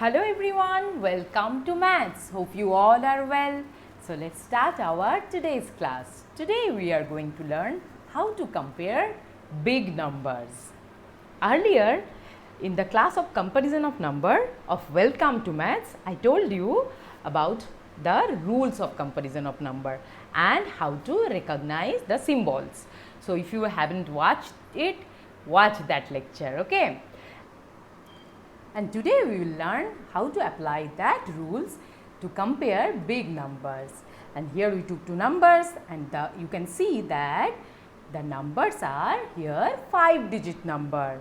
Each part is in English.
Hello everyone, welcome to Maths. Hope you all are well. So let's start our today's class. Today we are going to learn how to compare big numbers. Earlier in the class of comparison of number of Welcome to Maths, I told you about the rules of comparison of number and how to recognize the symbols. So if you haven't watched it, watch that lecture, okay? And today we will learn how to apply that rules to compare big numbers. And here we took two numbers and you can see that the numbers are here 5-digit number.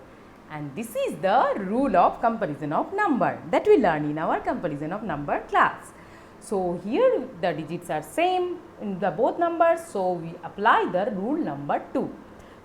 And this is the rule of comparison of number that we learn in our comparison of number class. So here the digits are same in the both numbers, so we apply the rule number 2.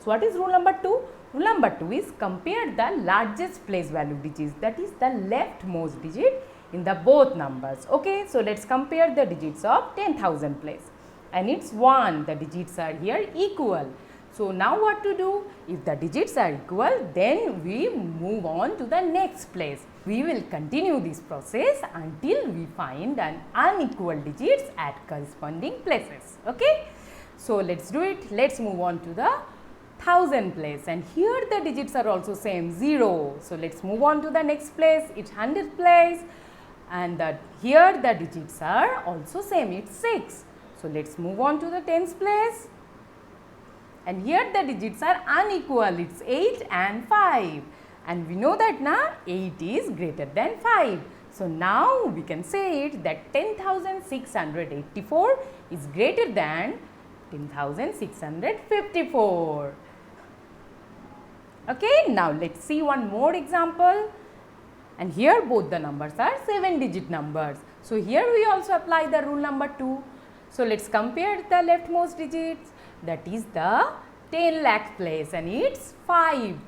So what is rule number 2? Rule number 2 is compare the largest place value digits, that is the leftmost digit in the both numbers. Okay, so let's compare the digits of 10,000 place and it's 1. The digits are here equal. So now what to do? If the digits are equal, then we move on to the next place. We will continue this process until we find an unequal digits at corresponding places. Okay, so let's do it. Let's move on to the 1000 place, and here the digits are also same 0. So let's move on to the next place. It's 100 place, and here the digits are also same. It's 6. So let's move on to the 10th place, and here the digits are unequal. It's 8 and 5, and we know that now 8 is greater than 5. So now we can say it that 10,684 is greater than 10,654. Okay, now let's see one more example, and here both the numbers are 7-digit numbers. So here we also apply the rule number 2. So let's compare the leftmost digits, that is the 10 lakh place, and it's 5.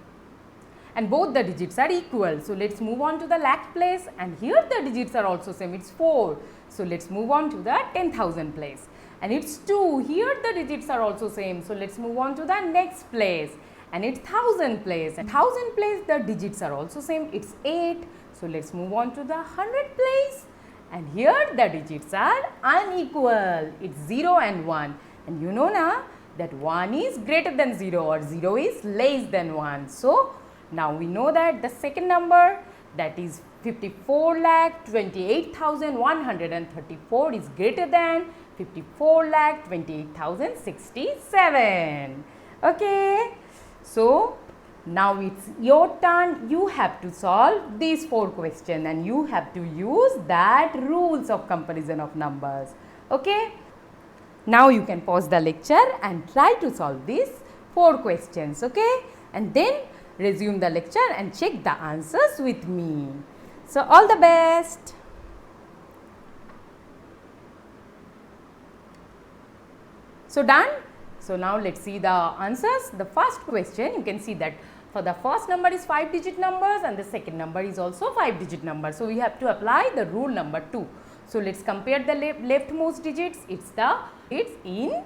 And both the digits are equal. So let's move on to the lakh place, and here the digits are also same. It's 4. So let's move on to the 10,000 place, and it's 2. Here the digits are also same. So let's move on to the next place, and it's 1000 place. And 1000 place the digits are also same. It's 8. So let's move on to the 100 place, and here the digits are unequal. It's 0 and 1, and you know now that 1 is greater than 0 or 0 is less than 1. So now we know that the second number, that is 54,28,134 is greater than 54,28,067. Okay, so now it's your turn. You have to solve these 4 questions and you have to use that rules of comparison of numbers. Okay, now you can pause the lecture and try to solve these 4 questions. Okay, and then resume the lecture and check the answers with me. So all the best. So done? So now let's see the answers. The first question, you can see that for the first number is 5-digit numbers and the second number is also 5-digit number. So we have to apply the rule number 2. So let's compare the leftmost digits. It's in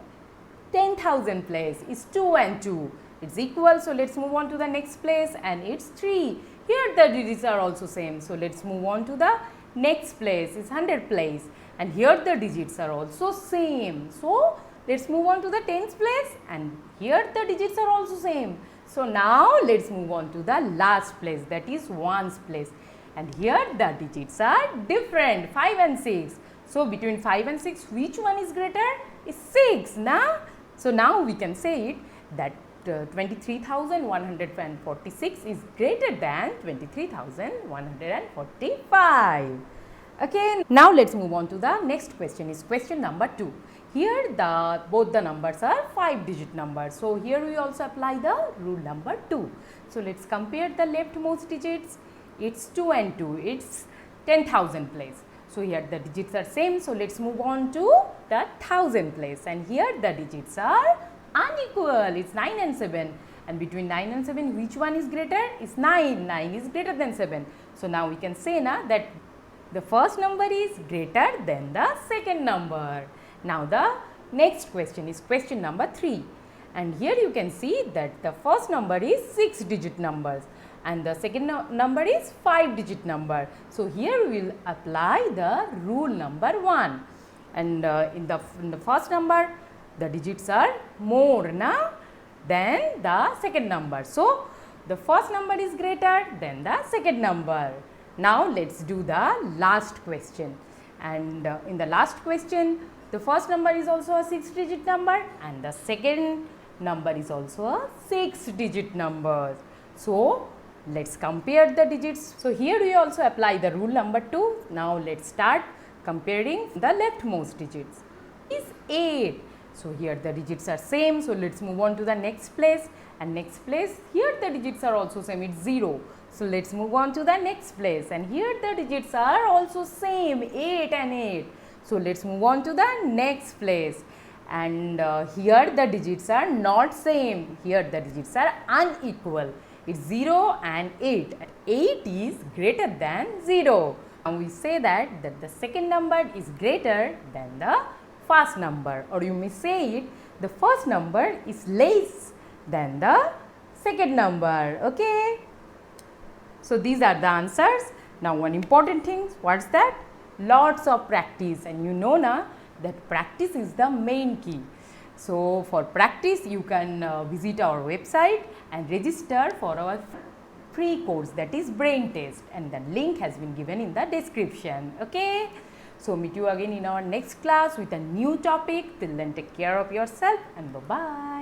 10,000 place. It's 2 and 2. It's equal. So let's move on to the next place, and it's 3. Here the digits are also same. So let's move on to the next place. It's 100 place, and here the digits are also same. So let's move on to the 10th place, and here the digits are also same. So now let's move on to the last place, that is 1's place, and here the digits are different, 5 and 6. So between 5 and 6, which one is greater? Is 6 now. So now we can say it that 23,146 is greater than 23,145. Okay, now let's move on to the next question. Is question number 2. Here both the numbers are 5-digit numbers. So here we also apply the rule number 2. So let's compare the leftmost digits. It's 2 and 2. It's 10,000 place. So here the digits are same. So let's move on to the 1000 place, and here the digits are unequal. It's 9 and 7, and between 9 and 7, which one is greater? It's 9. 9 is greater than 7. So now we can say now that the first number is greater than the second number. Now the next question is question number 3, and here you can see that the first number is 6-digit numbers, and the second number is 5-digit number. So, here we will apply the rule number 1, and in the first number the digits are more than the second number. So, the first number is greater than the second number. Now, let us do the last question, and in the last question the first number is also a 6-digit number and the second number is also a 6-digit number. So, let us compare the digits. So, here we also apply the rule number 2. Now, let us start comparing the leftmost digits. Is 8. So, here the digits are same. So, let us move on to the next place, and next place here the digits are also same, it is 0. So, let us move on to the next place, and here the digits are also same, 8 and 8. So, let us move on to the next place, and here the digits are not same, here the digits are unequal, it is 0 and 8, 8 is greater than 0. And we say that the second number is greater than the first number, or you may say it, the first number is less than the second number. Okay. So, these are the answers. Now, one important thing, what is that? Lots of practice, and you know na that practice is the main key. So, for practice you can visit our website and register for our free course, that is brain test, and the link has been given in the description. Okay. So, meet you again in our next class with a new topic. Till then, take care of yourself and bye-bye.